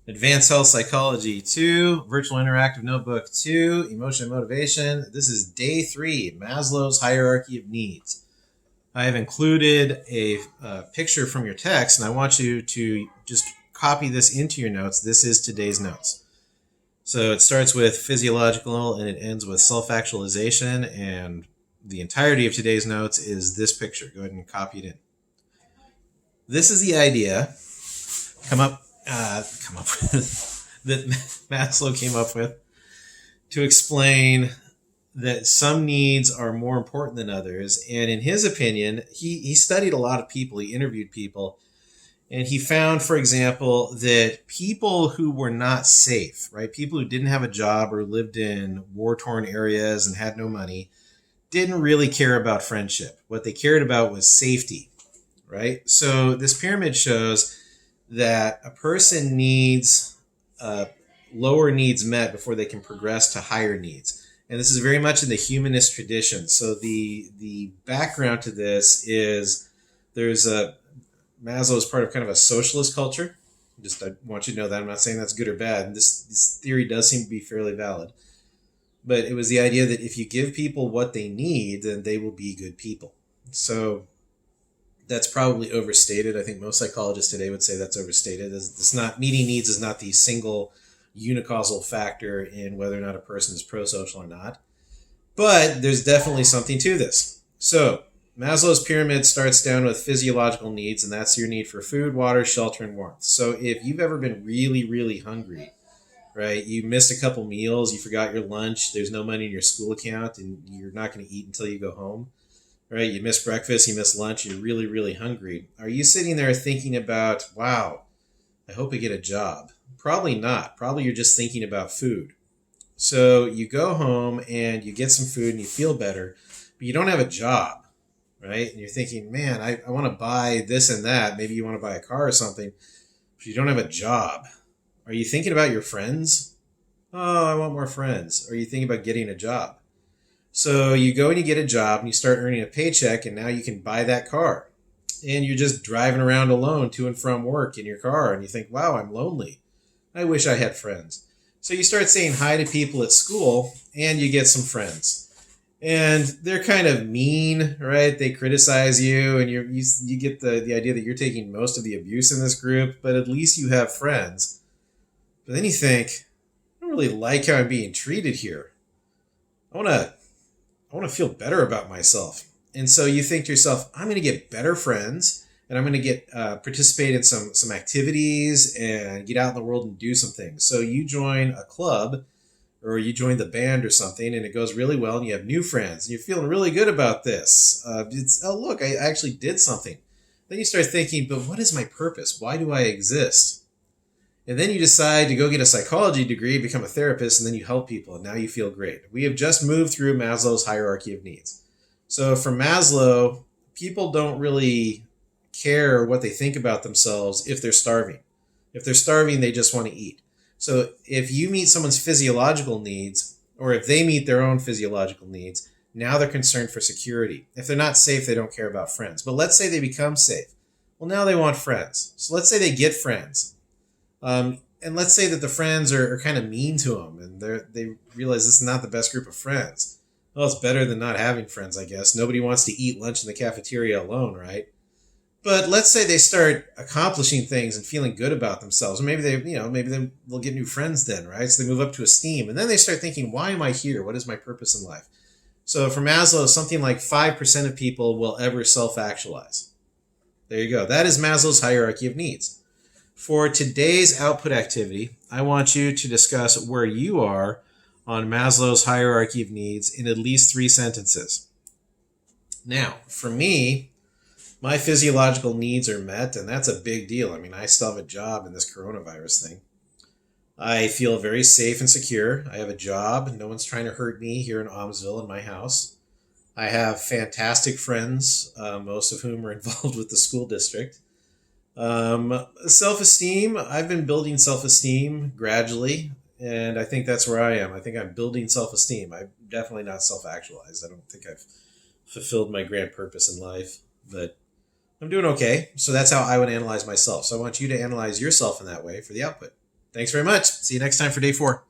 Advanced Health Psychology 2, Virtual Interactive Notebook 2, Emotion and Motivation. This is day 3, Maslow's Hierarchy of Needs. I have included a picture from your text, and I want you to just copy this into your notes. This is today's notes. So it starts with physiological and it ends with self-actualization, and the entirety of today's notes is this picture. Go ahead and copy it in. This is the idea that Maslow came up with to explain that some needs are more important than others. And in his opinion, he studied a lot of people, he interviewed people, and he found, for example, that people who were not safe, right, people who didn't have a job or lived in war-torn areas and had no money, didn't really care about friendship. What they cared about was safety, right? So this pyramid shows that a person needs lower needs met before they can progress to higher needs. And this is very much in the humanist tradition. So the background to this is Maslow is part of kind of a socialist culture. I want you to know that. I'm not saying that's good or bad. This theory does seem to be fairly valid. But it was the idea that if you give people what they need, then they will be good people. So that's probably overstated. I think most psychologists today would say that's overstated. It's not, meeting needs is not the single unicausal factor in whether or not a person is pro-social or not. But there's definitely something to this. So Maslow's pyramid starts down with physiological needs, and that's your need for food, water, shelter, and warmth. So if you've ever been really, really hungry, right, you missed a couple meals, you forgot your lunch, there's no money in your school account, and you're not going to eat until you go home, right? You missed breakfast, you missed lunch, you're really, really hungry. Are you sitting there thinking about, wow, I hope I get a job? Probably not. Probably you're just thinking about food. So you go home and you get some food and you feel better, but you don't have a job, right? And you're thinking, man, I want to buy this and that. Maybe you want to buy a car or something, but you don't have a job. Are you thinking about your friends? Oh, I want more friends. Are you thinking about getting a job? So you go and you get a job and you start earning a paycheck, and now you can buy that car. And you're just driving around alone to and from work in your car, and you think, wow, I'm lonely. I wish I had friends. So you start saying hi to people at school, and you get some friends. And they're kind of mean, right? They criticize you, and you get the idea that you're taking most of the abuse in this group, but at least you have friends. But then you think, I don't really like how I'm being treated here. I want to feel better about myself. And so you think to yourself, I'm going to get better friends, and I'm going to get participate in some activities and get out in the world and do some things. So you join a club, or you join the band or something, and it goes really well, and you have new friends, and you're feeling really good about this. Look, I actually did something. Then you start thinking, but what is my purpose? Why do I exist? And then you decide to go get a psychology degree, become a therapist, and then you help people, and now you feel great. We have just moved through Maslow's hierarchy of needs. So for Maslow, people don't really care what they think about themselves if they're starving. If they're starving, they just want to eat. So if you meet someone's physiological needs, or if they meet their own physiological needs, now they're concerned for security. If they're not safe, they don't care about friends. But let's say they become safe. Well, now they want friends. So let's say they get friends. And let's say that the friends are kind of mean to them, and they realize this is not the best group of friends. Well, it's better than not having friends, I guess. Nobody wants to eat lunch in the cafeteria alone, right? But let's say they start accomplishing things and feeling good about themselves. Or maybe they'll get new friends then, right? So they move up to esteem, and then they start thinking, why am I here? What is my purpose in life? So for Maslow, something like 5% of people will ever self-actualize. There you go. That is Maslow's hierarchy of needs. For today's output activity, I want you to discuss where you are on Maslow's hierarchy of needs in at least 3 sentences. Now, for me, my physiological needs are met, and that's a big deal. I mean, I still have a job in this coronavirus thing. I feel very safe and secure. I have a job. No one's trying to hurt me here in Almsville in my house. I have fantastic friends, most of whom are involved with the school district. Self-esteem, I've been building self-esteem gradually, and I think that's where I am. I think I'm building self-esteem. I'm definitely not self-actualized. I don't think I've fulfilled my grand purpose in life, but I'm doing okay. So that's how I would analyze myself. So I want you to analyze yourself in that way for the output. Thanks very much. See you next time for day 4.